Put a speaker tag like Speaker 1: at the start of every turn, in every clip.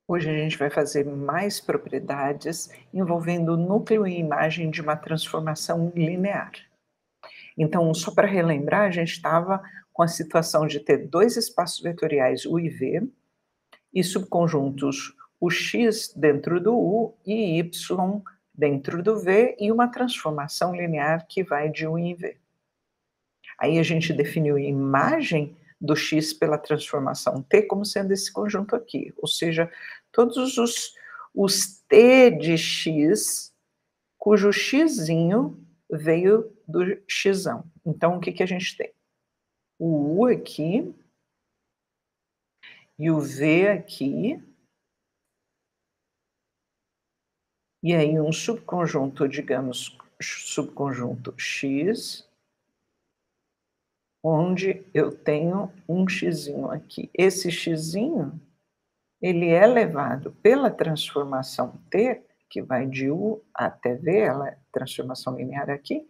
Speaker 1: Hoje a gente vai fazer mais propriedades envolvendo o núcleo e imagem de uma transformação linear. Então, só para relembrar, a gente estava com a situação de ter dois espaços vetoriais U e V, e subconjuntos o x dentro do U e y dentro do V, e uma transformação linear que vai de U em V. Aí a gente definiu a imagem do x pela transformação t como sendo esse conjunto aqui, ou seja, todos os t de x, cujo xzinho veio do xão. Então, o que a gente tem? O U aqui, e o V aqui, e aí um subconjunto, digamos, subconjunto x, onde eu tenho um xzinho aqui. Esse xzinho, ele é levado pela transformação t, que vai de U até V, ela é transformação linear aqui,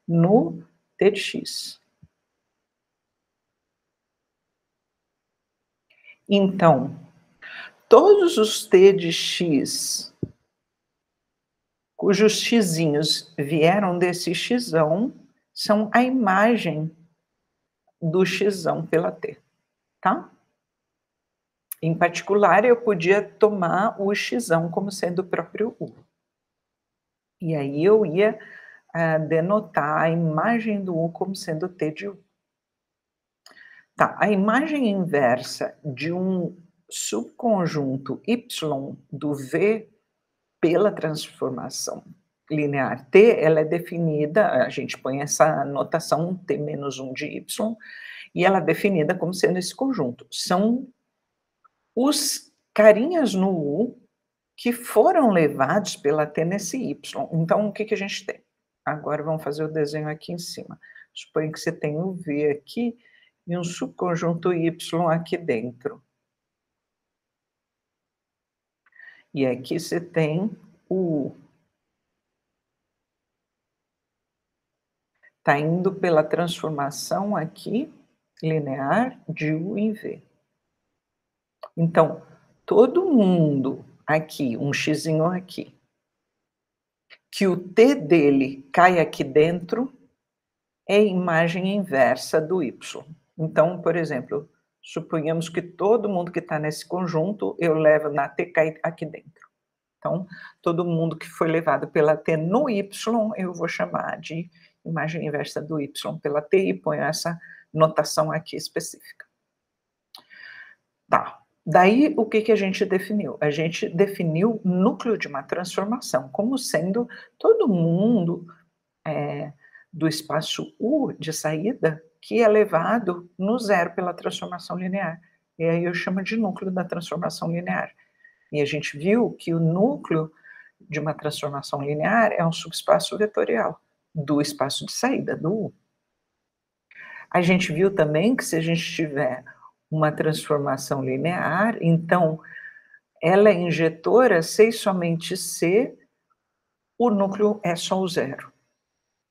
Speaker 1: no t de x. Então, todos os t de x, cujos xzinhos vieram desse xão, são a imagem do xão pela t, tá? Em particular, eu podia tomar o xão como sendo o próprio U. E aí eu ia denotar a imagem do U como sendo t de U. Tá, a imagem inversa de um subconjunto y do V pela transformação linear t, ela é definida, a gente põe essa notação t menos 1 de y, e ela é definida como sendo esse conjunto. São os carinhas no U que foram levados pela t nesse y. Então, o que a gente tem? Agora vamos fazer o desenho aqui em cima. Suponha que você tem o V aqui e um subconjunto y aqui dentro. E aqui você tem o U. Está indo pela transformação aqui, linear, de U em V. Então, todo mundo aqui, um xzinho aqui, que o t dele cai aqui dentro, é a imagem inversa do y. Então, por exemplo, suponhamos que todo mundo que está nesse conjunto, eu levo na t, cai aqui dentro. Então, todo mundo que foi levado pela t no y, eu vou chamar de imagem inversa do y pela t e ponho essa notação aqui específica. Tá. Daí, o que a gente definiu? A gente definiu o núcleo de uma transformação como sendo todo mundo do espaço U de saída que é levado no zero pela transformação linear. E aí eu chamo de núcleo da transformação linear. E a gente viu que o núcleo de uma transformação linear é um subespaço vetorial do espaço de saída, do U. A gente viu também que se a gente tiver uma transformação linear, então ela é injetora se e somente se o núcleo é só o zero.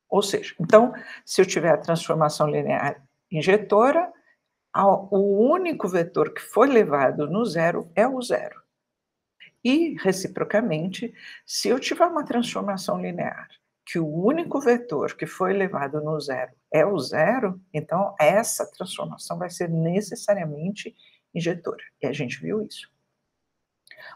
Speaker 1: Ou seja, então, se eu tiver a transformação linear injetora, o único vetor que foi levado no zero é o zero. E, reciprocamente, se eu tiver uma transformação linear que o único vetor que foi levado no zero é o zero, então essa transformação vai ser necessariamente injetora. E a gente viu isso.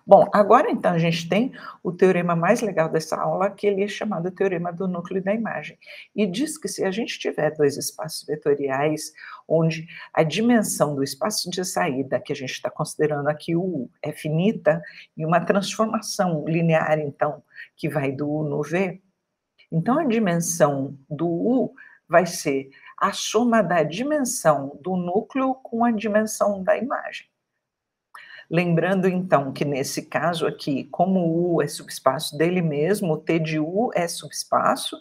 Speaker 1: Bom, agora então a gente tem o teorema mais legal dessa aula, que ele é chamado teorema do núcleo da imagem. E diz que se a gente tiver dois espaços vetoriais, onde a dimensão do espaço de saída, que a gente está considerando aqui o U, é finita, e uma transformação linear, então, que vai do U no V, então a dimensão do U vai ser a soma da dimensão do núcleo com a dimensão da imagem. Lembrando, então, que nesse caso aqui, como o U é subespaço dele mesmo, o T de U é subespaço,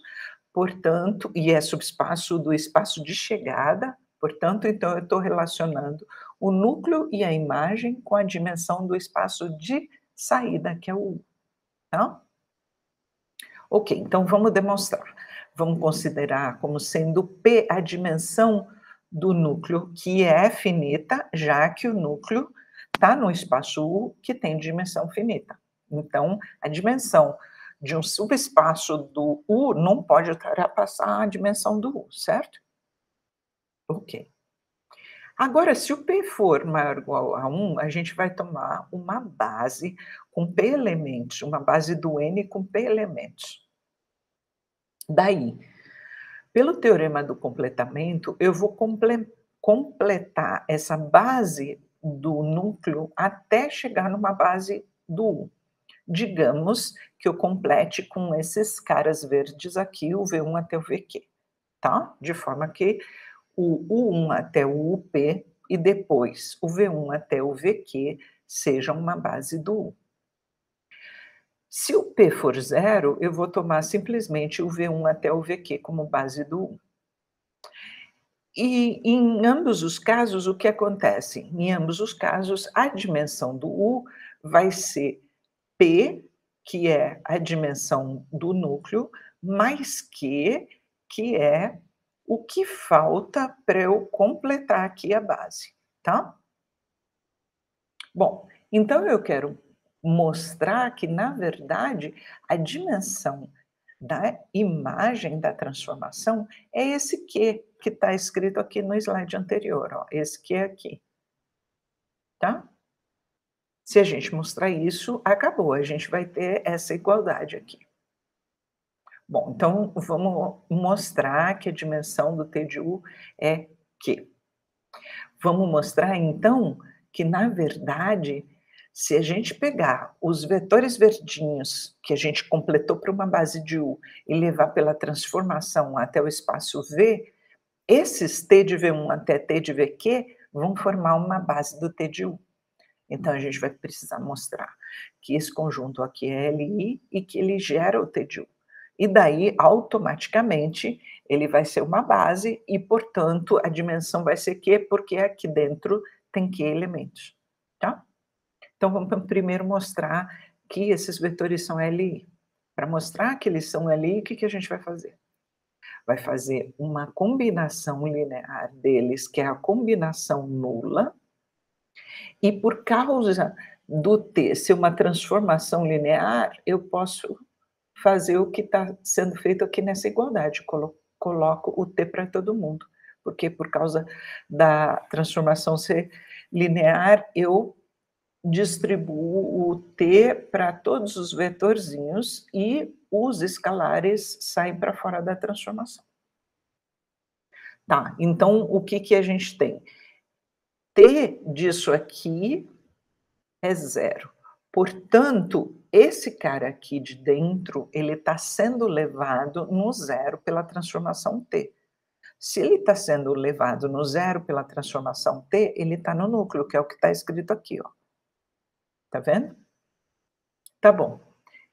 Speaker 1: portanto, e é subespaço do espaço de chegada, portanto, então eu estou relacionando o núcleo e a imagem com a dimensão do espaço de saída, que é o U. Tá? Ok, então vamos demonstrar. Vamos considerar como sendo P a dimensão do núcleo, que é finita, já que o núcleo está no espaço U que tem dimensão finita. Então, a dimensão de um subespaço do U não pode ultrapassar a dimensão do U, certo? Ok. Agora, se o P for maior ou igual a 1, a gente vai tomar uma base com P elementos, uma base do N com P elementos. Daí, pelo teorema do completamento, eu vou completar essa base do núcleo até chegar numa base do U. Digamos que eu complete com esses caras verdes aqui, o V1 até o VQ, tá? De forma que o U1 até o UP e depois o V1 até o VQ sejam uma base do U. Se o P for 0, eu vou tomar simplesmente o V1 até o VQ como base do U. E em ambos os casos, o que acontece? Em ambos os casos, a dimensão do U vai ser P, que é a dimensão do núcleo, mais Q, que é o que falta para eu completar aqui a base, tá? Bom, então eu quero mostrar que, na verdade, a dimensão da imagem da transformação é esse Q que está escrito aqui no slide anterior, ó, esse Q aqui, tá? Se a gente mostrar isso, acabou, a gente vai ter essa igualdade aqui. Bom, então vamos mostrar que a dimensão do T de U é Q. Vamos mostrar, então, que, na verdade, se a gente pegar os vetores verdinhos que a gente completou para uma base de U e levar pela transformação até o espaço V, esses T de V1 até T de VQ vão formar uma base do T de U. Então, a gente vai precisar mostrar que esse conjunto aqui é LI e que ele gera o T de U. E daí, automaticamente, ele vai ser uma base e, portanto, a dimensão vai ser Q, porque aqui dentro tem Q elementos, tá? Então, vamos primeiro mostrar que esses vetores são LI. Para mostrar que eles são LI, o que a gente vai fazer? Vai fazer uma combinação linear deles, que é a combinação nula, e por causa do T ser uma transformação linear, eu posso fazer o que está sendo feito aqui nessa igualdade, coloco o T para todo mundo, porque por causa da transformação ser linear, eu distribuo o T para todos os vetorzinhos e os escalares saem para fora da transformação. Tá, então o que a gente tem? T disso aqui é 0. Portanto, esse cara aqui de dentro, ele está sendo levado no 0 pela transformação T. Se ele está sendo levado no 0 pela transformação T, ele está no núcleo, que é o que está escrito aqui, ó. Tá vendo? Tá bom.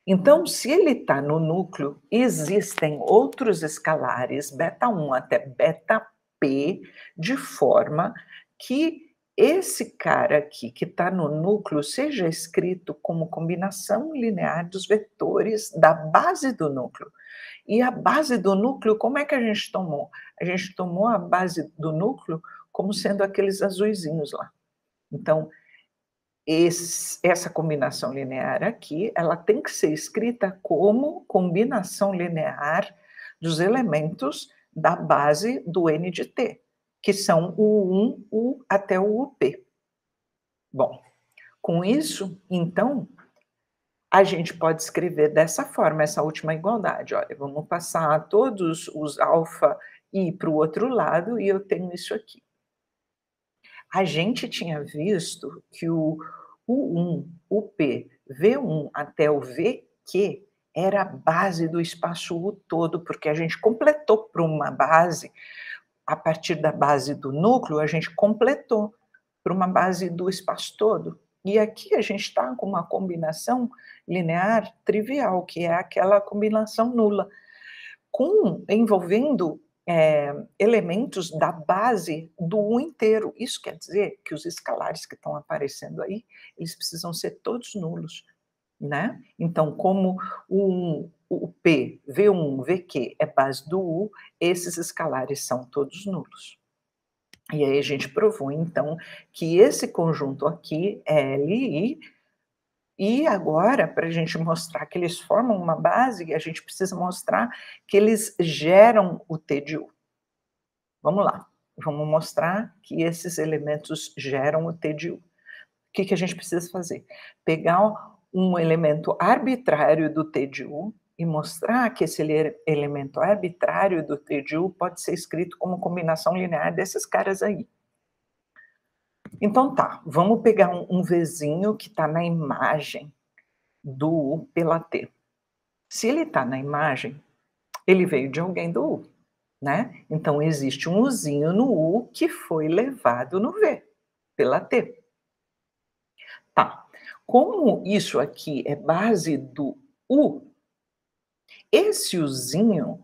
Speaker 1: Então, se ele está no núcleo, existem outros escalares, beta1 até beta p, de forma que esse cara aqui, que está no núcleo, seja escrito como combinação linear dos vetores da base do núcleo. E a base do núcleo, como é que a gente tomou? A gente tomou a base do núcleo como sendo aqueles azuizinhos lá. Então, essa combinação linear aqui, ela tem que ser escrita como combinação linear dos elementos da base do N de T, que são o U1, U até o UP. Bom, com isso, então, a gente pode escrever dessa forma essa última igualdade. Olha, vamos passar todos os alfa I para o outro lado e eu tenho isso aqui. A gente tinha visto que o U1, UP, V1 até o VQ era a base do espaço U todo, porque a gente completou para uma base, a partir da base do núcleo, a gente completou para uma base do espaço todo. E aqui a gente está com uma combinação linear trivial, que é aquela combinação nula, envolvendo elementos da base do U inteiro. Isso quer dizer que os escalares que estão aparecendo aí, eles precisam ser todos nulos, né? Então, como o P, V1, VQ é base do U, esses escalares são todos nulos. E aí a gente provou, então, que esse conjunto aqui é LI, e agora, para a gente mostrar que eles formam uma base, a gente precisa mostrar que eles geram o T de U. Vamos lá, vamos mostrar que esses elementos geram o T de U. O que a gente precisa fazer? Pegar um elemento arbitrário do T de U e mostrar que esse elemento arbitrário do T de U pode ser escrito como combinação linear desses caras aí. Então tá, vamos pegar um Vzinho que está na imagem do U pela T. Se ele está na imagem, ele veio de alguém do U, né? Então existe um Uzinho no U que foi levado no V, pela T. Tá, como isso aqui é base do U, esse Uzinho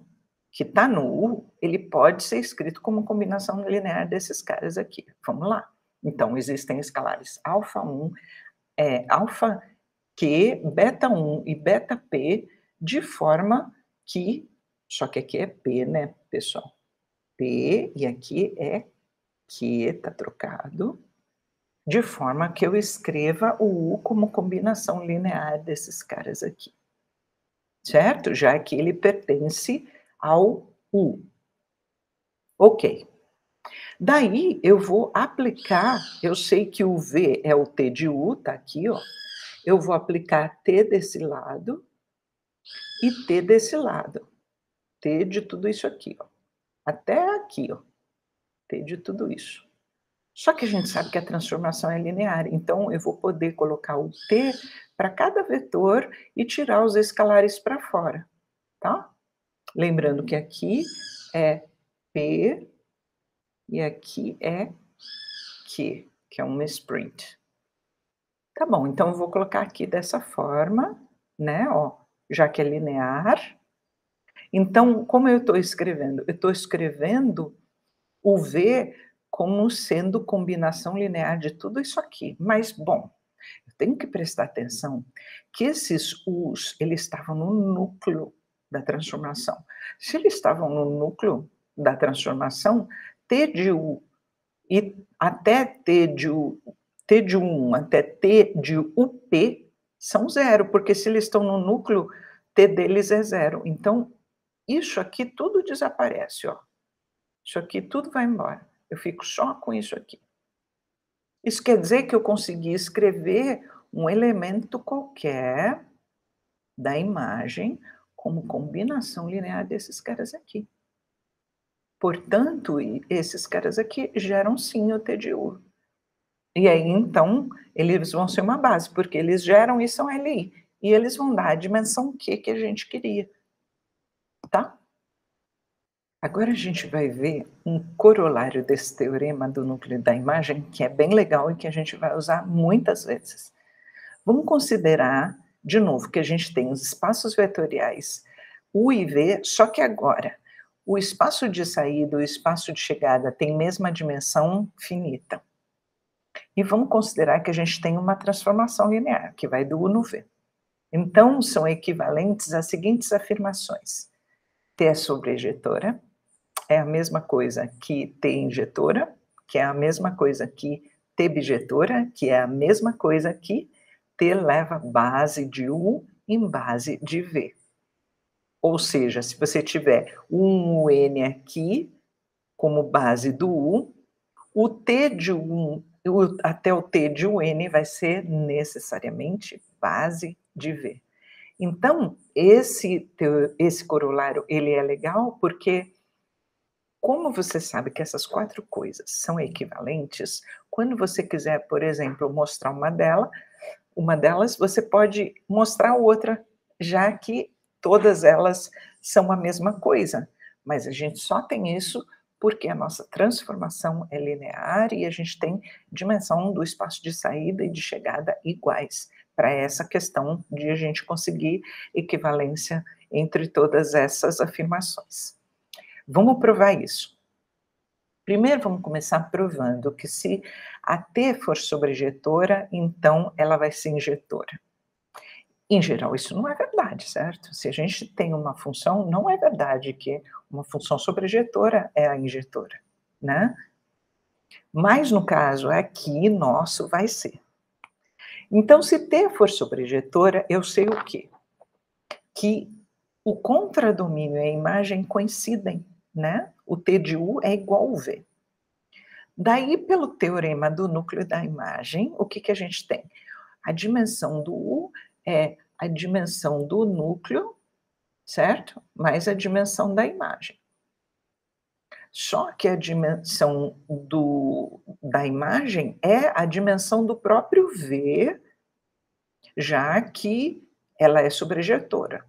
Speaker 1: que está no U, ele pode ser escrito como combinação linear desses caras aqui. Vamos lá. Então, existem escalares alfa1, alfa Q, beta 1 e beta P, de forma que, só que aqui é P, né, pessoal? P, e aqui é Q, tá trocado, de forma que eu escreva o U como combinação linear desses caras aqui, certo? Já que ele pertence ao U. Ok. Daí eu vou aplicar, eu sei que o V é o T de U, tá aqui, ó. Eu vou aplicar T desse lado e T desse lado. T de tudo isso aqui, ó. Até aqui, ó. T de tudo isso. Só que a gente sabe que a transformação é linear, então eu vou poder colocar o T para cada vetor e tirar os escalares para fora, tá? Lembrando que aqui é P e aqui é Q, que é uma sprint. Tá bom, então eu vou colocar aqui dessa forma, né, ó, já que é linear. Então, como eu estou escrevendo? Eu estou escrevendo o V como sendo combinação linear de tudo isso aqui. Mas, bom, eu tenho que prestar atenção que esses U's, eles estavam no núcleo da transformação. Se eles estavam no núcleo da transformação, T de U e até T de U1 até T de UP são zero, porque se eles estão no núcleo, T deles é zero. Então, isso aqui tudo desaparece, ó. Isso aqui tudo vai embora. Eu fico só com isso aqui. Isso quer dizer que eu consegui escrever um elemento qualquer da imagem como combinação linear desses caras aqui. Portanto, esses caras aqui geram sim o T de U. E aí, então, eles vão ser uma base, porque eles geram e são LI. E eles vão dar a dimensão Q que a gente queria. Tá? Agora a gente vai ver um corolário desse teorema do núcleo da imagem, que é bem legal e que a gente vai usar muitas vezes. Vamos considerar, de novo, que a gente tem os espaços vetoriais U e V, só que agora o espaço de saída e o espaço de chegada têm mesma dimensão finita. E vamos considerar que a gente tem uma transformação linear, que vai do U no V. Então, são equivalentes às seguintes afirmações. T é sobrejetora, é a mesma coisa que T injetora, que é a mesma coisa que T bijetora, que é a mesma coisa que T leva base de U em base de V. Ou seja, se você tiver um UN aqui como base do U, o T de U, até o T de UN vai ser necessariamente base de V. Então, esse corolário, ele é legal porque, como você sabe que essas quatro coisas são equivalentes, quando você quiser, por exemplo, mostrar uma delas, você pode mostrar outra, já que todas elas são a mesma coisa. Mas a gente só tem isso porque a nossa transformação é linear e a gente tem dimensão do espaço de saída e de chegada iguais, para essa questão de a gente conseguir equivalência entre todas essas afirmações. Vamos provar isso. Primeiro, vamos começar provando que se a T for sobrejetora, então ela vai ser injetora. Em geral, isso não é verdade, certo? Se a gente tem uma função, não é verdade que uma função sobrejetora é a injetora, né? Mas no caso aqui, nosso vai ser. Então, se T for sobrejetora, eu sei o quê? Que o contradomínio e a imagem coincidem, né? O T de U é igual ao V. Daí, pelo teorema do núcleo da imagem, o que a gente tem? A dimensão do U é a dimensão do núcleo, certo? Mais a dimensão da imagem. Só que a dimensão da imagem é a dimensão do próprio V, já que ela é sobrejetora.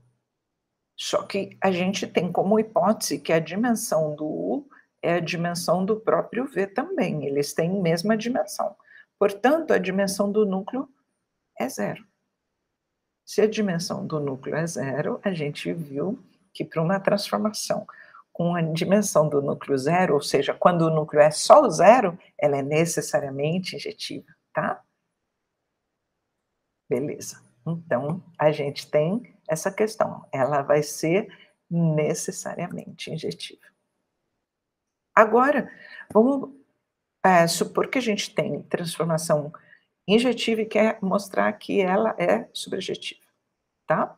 Speaker 1: Só que a gente tem como hipótese que a dimensão do U é a dimensão do próprio V também, eles têm a mesma dimensão. Portanto, a dimensão do núcleo é zero. Se a dimensão do núcleo é zero, a gente viu que para uma transformação com a dimensão do núcleo zero, ou seja, quando o núcleo é só o zero, ela é necessariamente injetiva, tá? Beleza. Então, a gente tem essa questão, ela vai ser necessariamente injetiva. Agora, vamos supor que a gente tem transformação injetiva e quer mostrar que ela é sobrejetiva, tá?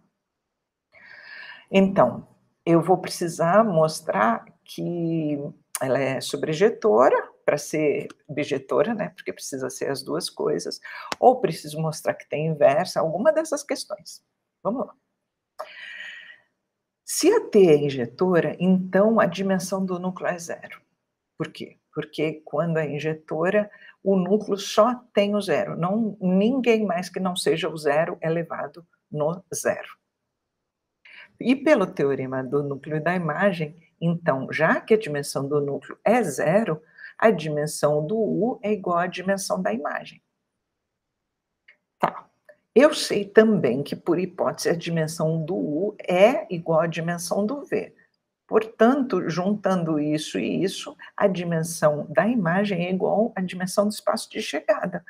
Speaker 1: Então, eu vou precisar mostrar que ela é sobrejetora, para ser bijetora, né, porque precisa ser as duas coisas, ou preciso mostrar que tem inversa, alguma dessas questões. Vamos lá. Se a T é injetora, então a dimensão do núcleo é zero. Por quê? Porque quando é injetora, o núcleo só tem o zero, ninguém mais que não seja o zero é levado no zero. E pelo teorema do núcleo da imagem, então, já que a dimensão do núcleo é zero, a dimensão do U é igual à dimensão da imagem. Tá. Eu sei também que, por hipótese, a dimensão do U é igual à dimensão do V. Portanto, juntando isso e isso, a dimensão da imagem é igual à dimensão do espaço de chegada.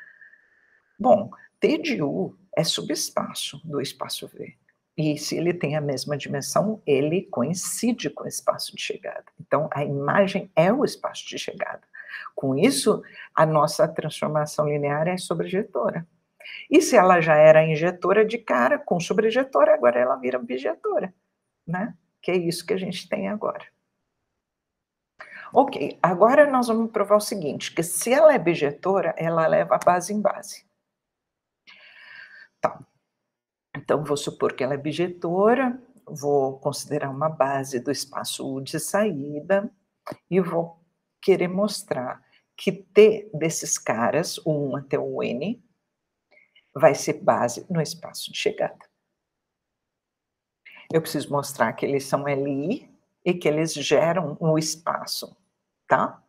Speaker 1: Bom, T de U é subespaço do espaço V. E se ele tem a mesma dimensão, ele coincide com o espaço de chegada. Então, a imagem é o espaço de chegada. Com isso, a nossa transformação linear é sobrejetora. E se ela já era injetora de cara, com sobrejetora, agora ela vira bijetora, né? Que é isso que a gente tem agora. Ok, agora nós vamos provar o seguinte, que se ela é bijetora, ela leva base em base. Tá. Então, vou supor que ela é bijetora, vou considerar uma base do espaço U de saída e vou querer mostrar que T desses caras, o 1 até o N, vai ser base no espaço de chegada. Eu preciso mostrar que eles são LI e que eles geram um espaço, tá?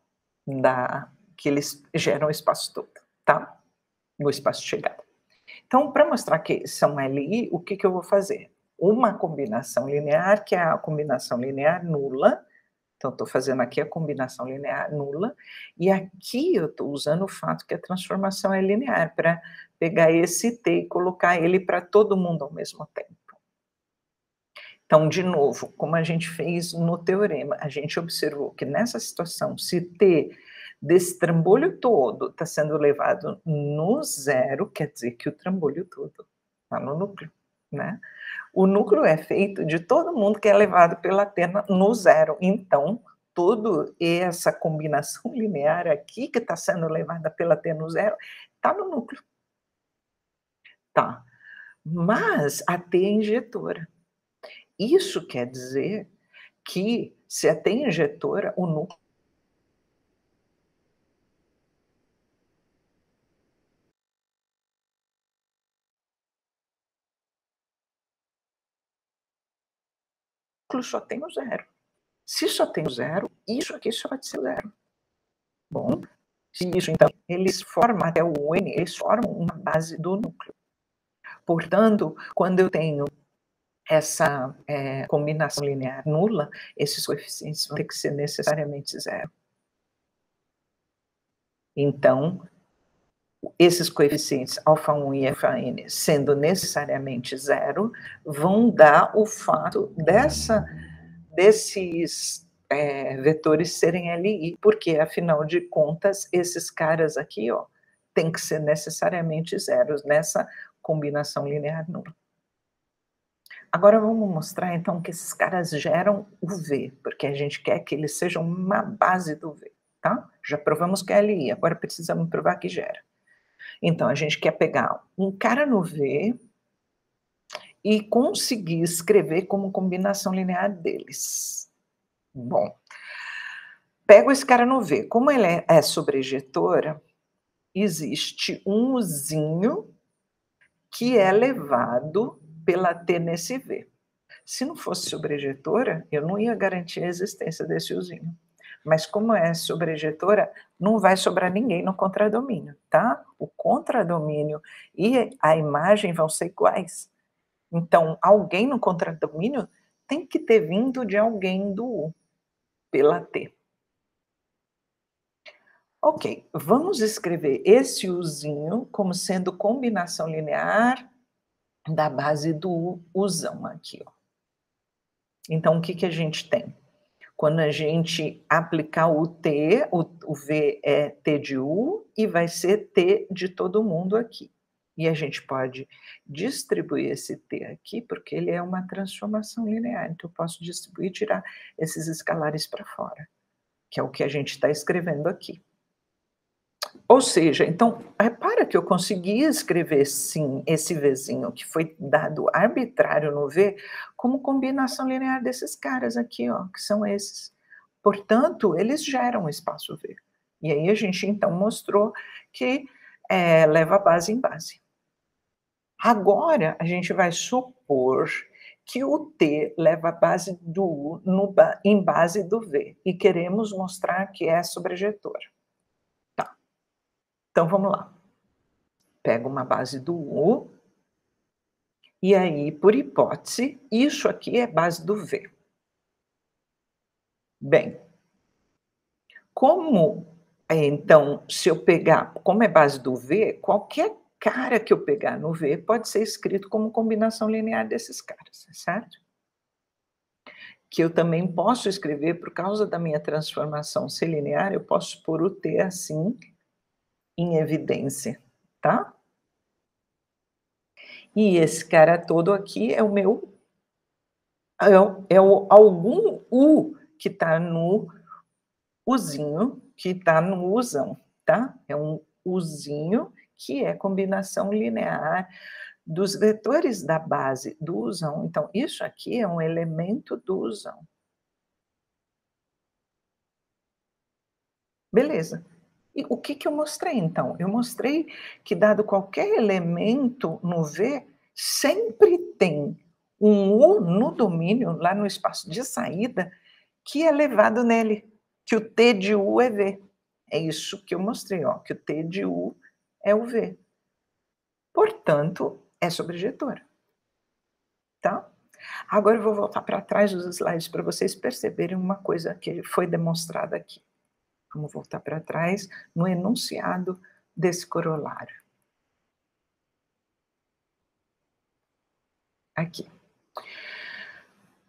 Speaker 1: Que eles geram o espaço todo, tá? No espaço de chegada. Então, para mostrar que são LI, o que eu vou fazer? Uma combinação linear, que é a combinação linear nula. Então, estou fazendo aqui a combinação linear nula. E aqui eu estou usando o fato que a transformação é linear, para pegar esse T e colocar ele para todo mundo ao mesmo tempo. Então, de novo, como a gente fez no teorema, a gente observou que nessa situação, se T desse trambolho todo está sendo levado no zero, quer dizer que o trambolho todo está no núcleo, né? O núcleo é feito de todo mundo que é levado pela T no zero, então, toda essa combinação linear aqui que está sendo levada pela T no zero, está no núcleo. Tá. Mas a T é injetora. Isso quer dizer que, se a T é injetora, o núcleo só tem o zero. Se só tem o zero, isso aqui só pode ser zero. Bom, se isso, então, eles formam até o N, eles formam uma base do núcleo. Portanto, quando eu tenho essa combinação linear nula, esses coeficientes vão ter que ser necessariamente zero. Então, esses coeficientes α1 e φn sendo necessariamente zero, vão dar o fato desses vetores serem LI, porque afinal de contas esses caras aqui, ó, tem que ser necessariamente zeros nessa combinação linear nula. Agora vamos mostrar então que esses caras geram o V, porque a gente quer que eles sejam uma base do V, tá? Já provamos que é LI, agora precisamos provar que gera. Então a gente quer pegar um cara no V e conseguir escrever como combinação linear deles. Bom, pego esse cara no V, como ele é sobrejetora, existe um uzinho que é levado pela T nesse V. Se não fosse sobrejetora, eu não ia garantir a existência desse uzinho. Mas como é sobrejetora, não vai sobrar ninguém no contradomínio, tá? O contradomínio e a imagem vão ser iguais. Então, alguém no contradomínio tem que ter vindo de alguém do U, pela T. Ok, vamos escrever esse Uzinho como sendo combinação linear da base do Uzão aqui, ó. Então, o que a gente tem? Quando a gente aplicar o T, o V é T de U e vai ser T de todo mundo aqui. E a gente pode distribuir esse T aqui, porque ele é uma transformação linear. Então, eu posso distribuir e tirar esses escalares para fora, que é o que a gente está escrevendo aqui. Ou seja, então, repara que eu consegui escrever, sim, esse Vzinho que foi dado arbitrário no V, como combinação linear desses caras aqui, ó, que são esses. Portanto, eles geram o espaço V. E aí a gente, então, mostrou que leva base em base. Agora, a gente vai supor que o T leva a base do U em base do V, e queremos mostrar que é sobrejetora. Então, vamos lá. Pego uma base do U, e aí, por hipótese, isso aqui é base do V. Bem, então, se eu pegar, como é base do V, qualquer cara que eu pegar no V pode ser escrito como combinação linear desses caras, certo? Que eu também posso escrever, por causa da minha transformação ser linear, eu posso pôr o T assim, em evidência, tá? E esse cara todo aqui é o meu, algum U que está no Uzinho, que está no Uzão, tá? É um Uzinho que é combinação linear dos vetores da base do Uzão. Então, isso aqui é um elemento do Uzão. Beleza. E o que eu mostrei, então? Eu mostrei que, dado qualquer elemento no V, sempre tem um U no domínio, lá no espaço de saída, que é levado nele, que o T de U é V. É isso que eu mostrei, ó, que o T de U é o V. Portanto, é sobrejetora. Tá? Agora eu vou voltar para trás dos slides para vocês perceberem uma coisa que foi demonstrada aqui. Vamos voltar para trás no enunciado desse corolário. Aqui.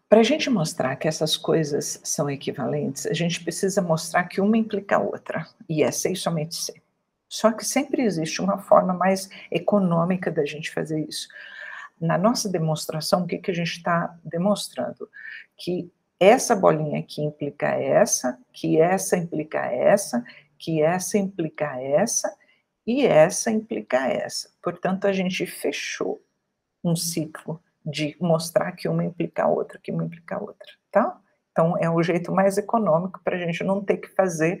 Speaker 1: Para a gente mostrar que essas coisas são equivalentes, a gente precisa mostrar que uma implica a outra, e é C e somente C. Só que sempre existe uma forma mais econômica da gente fazer isso. Na nossa demonstração, o que a gente está demonstrando? Que essa bolinha aqui implica essa, que essa implica essa, que essa implica essa, e essa implica essa. Portanto, a gente fechou um ciclo de mostrar que uma implica a outra, que uma implica a outra, tá? Então, é o jeito mais econômico para a gente não ter que fazer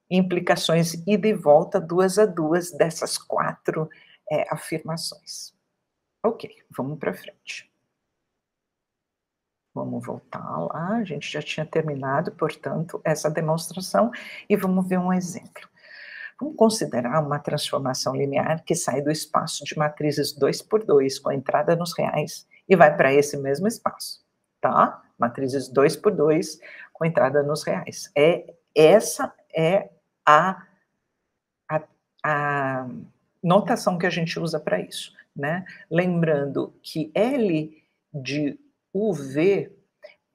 Speaker 1: implicações ida e volta, 2 a 2, dessas 4 afirmações. Ok, vamos para frente. Vamos voltar lá, a gente já tinha terminado, portanto, essa demonstração, e vamos ver um exemplo. Vamos considerar uma transformação linear que sai do espaço de matrizes 2 por 2, com entrada nos reais, e vai para esse mesmo espaço, tá? Matrizes 2 por 2, com entrada nos reais. Essa é a notação que a gente usa para isso, né? Lembrando que L de UV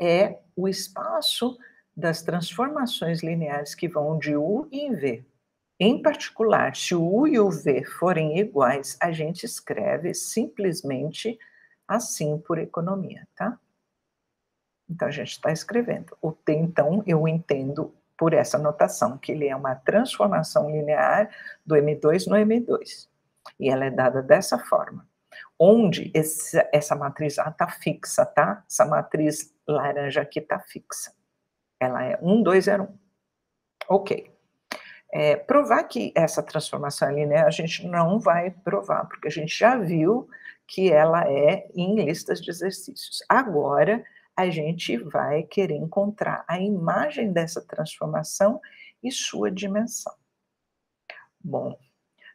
Speaker 1: é o espaço das transformações lineares que vão de U em V. Em particular, se o U e o V forem iguais, a gente escreve simplesmente assim por economia, tá? Então, a gente está escrevendo. O T, então, eu entendo por essa notação, que ele é uma transformação linear do M2 no M2. E ela é dada dessa forma, onde essa matriz A está fixa, tá? Essa matriz laranja aqui está fixa. Ela é 1, 2, 0, 1. Ok. Provar que essa transformação é linear, a gente não vai provar, porque a gente já viu que ela é em listas de exercícios. Agora, a gente vai querer encontrar a imagem dessa transformação e sua dimensão. Bom,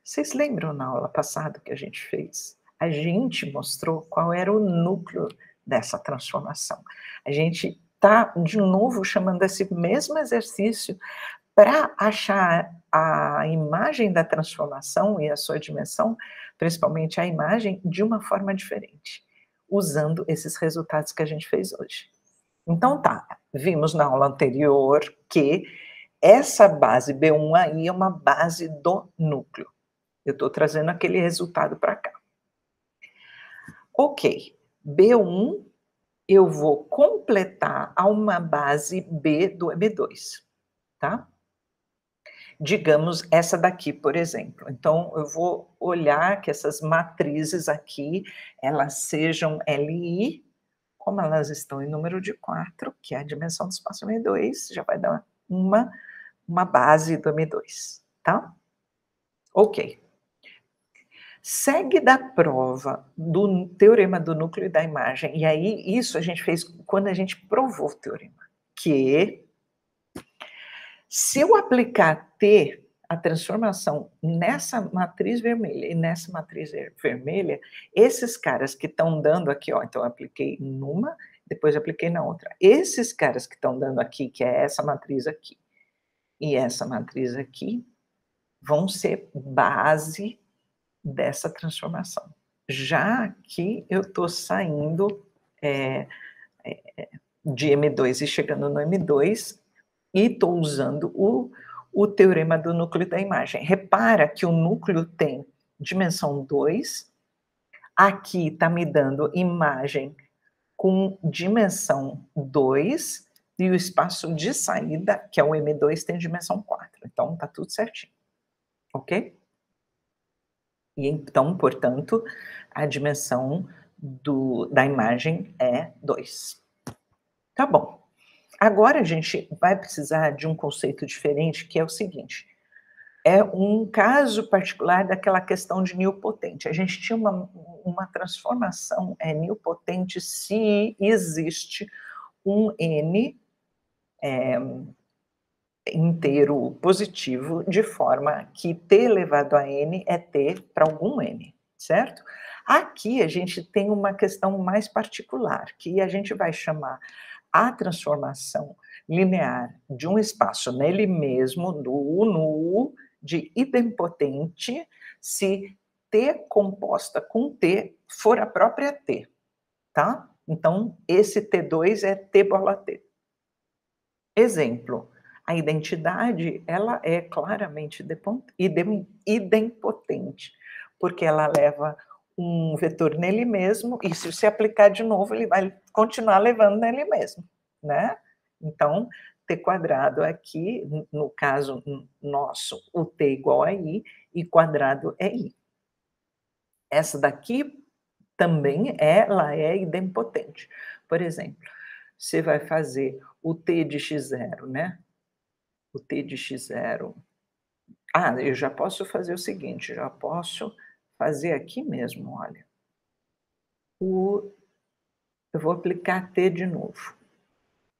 Speaker 1: vocês lembram na aula passada que a gente fez? A gente mostrou qual era o núcleo dessa transformação. A gente está, de novo, chamando esse mesmo exercício para achar a imagem da transformação e a sua dimensão, principalmente a imagem, de uma forma diferente, usando esses resultados que a gente fez hoje. Então tá, vimos na aula anterior que essa base B1 aí é uma base do núcleo. Eu estou trazendo aquele resultado para cá. Ok, B1 eu vou completar a uma base B do M2, tá? Digamos essa daqui, por exemplo. Então, eu vou olhar que essas matrizes aqui, elas sejam LI, como elas estão em número de 4, que é a dimensão do espaço M2, já vai dar uma base do M2, tá? Ok. Segue da prova do teorema do núcleo e da imagem, e aí isso a gente fez quando a gente provou o teorema, que se eu aplicar T, a transformação nessa matriz vermelha e nessa matriz vermelha, esses caras que estão dando aqui, ó, então eu apliquei numa, depois eu apliquei na outra. Esses caras que estão dando aqui, que é essa matriz aqui e essa matriz aqui, vão ser base dessa transformação. Já que eu estou saindo de M2 e chegando no M2, e estou usando o teorema do núcleo da imagem. Repara que o núcleo tem dimensão 2, aqui está me dando imagem com dimensão 2, e o espaço de saída, que é o M2, tem dimensão 4. Então, está tudo certinho. Ok? E então, portanto, a dimensão da imagem é 2. Tá bom. Agora a gente vai precisar de um conceito diferente, que é o seguinte: é um caso particular daquela questão de nilpotente. A gente tinha uma transformação nilpotente se existe um n inteiro positivo, de forma que t elevado a n é t para algum n, certo? Aqui a gente tem uma questão mais particular, que a gente vai chamar a transformação linear de um espaço nele mesmo, do U no U, de idempotente, se T composta com T for a própria T, tá? Então, esse T2 é T bola T. Exemplo, a identidade, ela é claramente idempotente, porque ela leva um vetor nele mesmo, e se você aplicar de novo, ele vai continuar levando nele mesmo, né? Então, t quadrado aqui, no caso nosso, o t igual a i, e quadrado é i. Essa daqui também, ela é idempotente. Por exemplo, você vai fazer o t de x0, né? O t de x0. Ah, eu já posso fazer o seguinte, já posso fazer aqui mesmo, olha. Eu vou aplicar t de novo.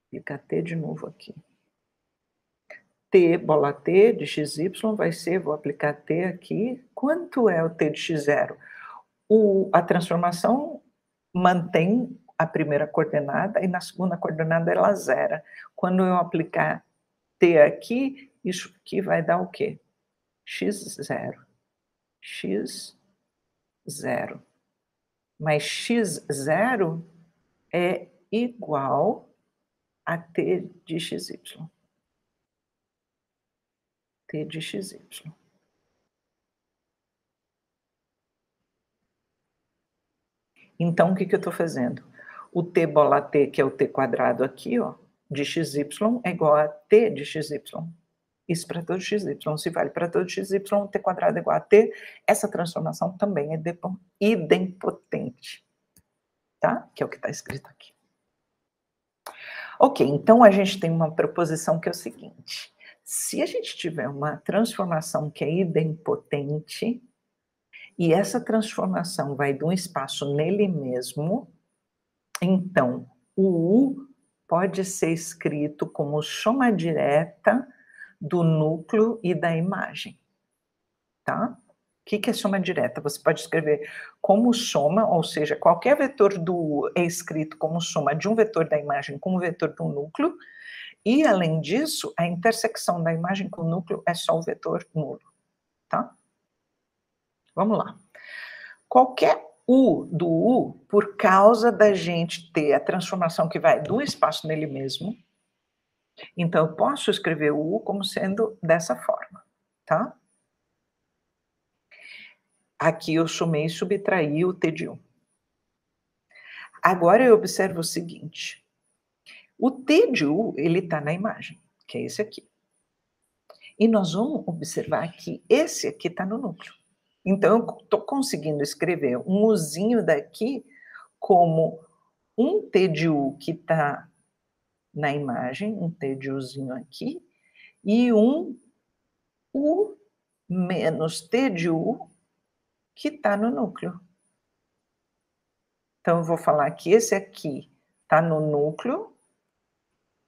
Speaker 1: Aplicar t de novo aqui. T bola t de xy vai ser, vou aplicar t aqui. Quanto é o t de x0? A transformação mantém a primeira coordenada e na segunda coordenada ela zera. Quando eu aplicar t aqui, isso aqui vai dar o quê? x0. x0. Mas x0 é igual a t de xy. T de xy. Então, o que que eu estou fazendo? O t bola t, que é o t quadrado aqui, ó, de xy, é igual a t de xy. Isso para todo xy. Se vale para todo xy, o t quadrado é igual a t. Essa transformação também é idempotente, tá? Que é o que está escrito aqui. Ok, então a gente tem uma proposição que é o seguinte: se a gente tiver uma transformação que é idempotente, e essa transformação vai de um espaço nele mesmo, então o U pode ser escrito como soma direta do núcleo e da imagem, tá? O que é soma direta? Você pode escrever como soma, ou seja, qualquer vetor do U é escrito como soma de um vetor da imagem com um vetor do núcleo, e além disso, a intersecção da imagem com o núcleo é só o vetor nulo, tá? Vamos lá. Qualquer U do U, por causa da gente ter a transformação que vai do espaço nele mesmo, então eu posso escrever o U como sendo dessa forma, tá? Aqui eu somei e subtraí o T de 1. Agora eu observo o seguinte: o T de U, ele está na imagem, que é esse aqui. E nós vamos observar que esse aqui está no núcleo. Então, eu estou conseguindo escrever um Uzinho daqui como um T de U que está na imagem, um T de Uzinho aqui, e um U menos T de U que está no núcleo. Então, eu vou falar que esse aqui está no núcleo,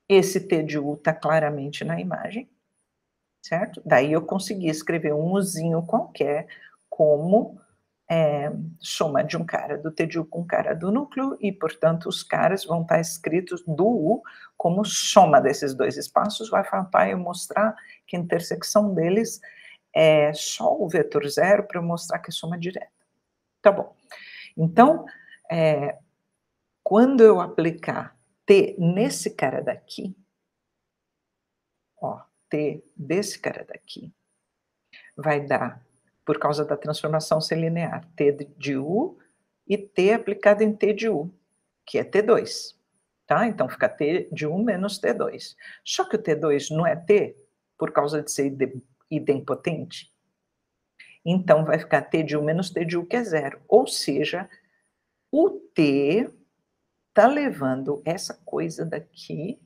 Speaker 1: esse T de U está claramente na imagem, certo? Daí eu consegui escrever um Uzinho qualquer como soma de um cara do T de U com um cara do núcleo, e, portanto, os caras vão estar escritos do U como soma desses dois espaços. Vai faltar eu mostrar que a intersecção deles é só o vetor zero para eu mostrar que é soma direta. Tá bom. Então, quando eu aplicar T nesse cara daqui, ó, T desse cara daqui, vai dar, por causa da transformação ser linear, T de U e T aplicado em T de U, que é T2, tá? Então fica T de 1 menos T2. Só que o T2 não é T, por causa de ser idempotente. Então vai ficar T de 1 menos T de U, que é zero. Ou seja, o T está levando essa coisa daqui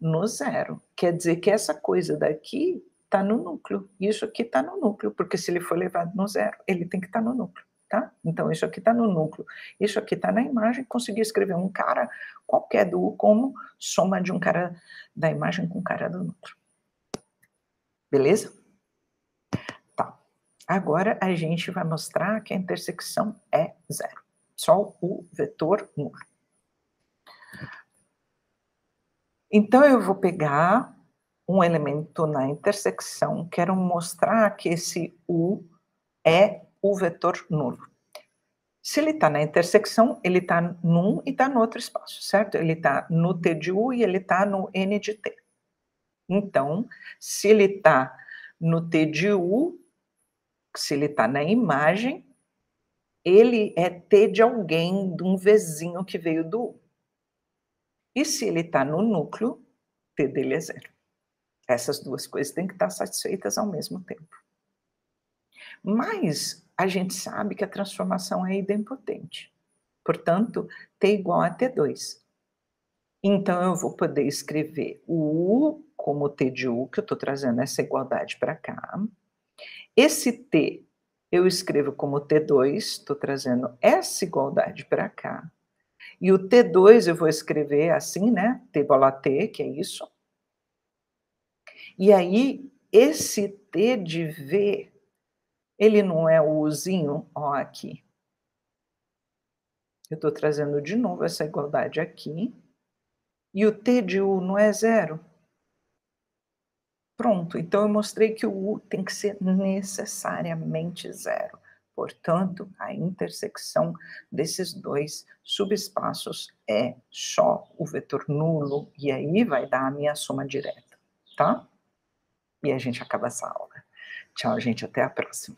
Speaker 1: no zero. Quer dizer que essa coisa daqui está no núcleo. Isso aqui está no núcleo, porque se ele for levado no zero, ele tem que estar no núcleo, tá? Então, isso aqui está no núcleo. Isso aqui está na imagem. Consegui escrever um cara qualquer do U como soma de um cara da imagem com um cara do núcleo. Beleza? Tá. Agora, a gente vai mostrar que a intersecção é zero. Só o vetor nulo. Então, eu vou pegar um elemento na intersecção, quero mostrar que esse U é o vetor nulo. Se ele está na intersecção, ele está num e está no outro espaço, certo? Ele está no T de U e ele está no N de T. Então, se ele está no T de U, se ele está na imagem, ele é T de alguém, de um Vzinho que veio do U. E se ele está no núcleo, T dele é zero. Essas duas coisas têm que estar satisfeitas ao mesmo tempo. Mas a gente sabe que a transformação é idempotente. Portanto, T igual a T2. Então, eu vou poder escrever o U como T de U, que eu estou trazendo essa igualdade para cá. Esse T eu escrevo como T2, estou trazendo essa igualdade para cá. E o T2 eu vou escrever assim, né? T bola T, que é isso. E aí, esse T de V, ele não é o Uzinho, ó, aqui. Eu estou trazendo de novo essa igualdade aqui. E o T de U não é zero? Pronto, então eu mostrei que o U tem que ser necessariamente zero. Portanto, a intersecção desses dois subespaços é só o vetor nulo, e aí vai dar a minha soma direta, tá? E a gente acaba essa aula. Tchau, gente, até a próxima.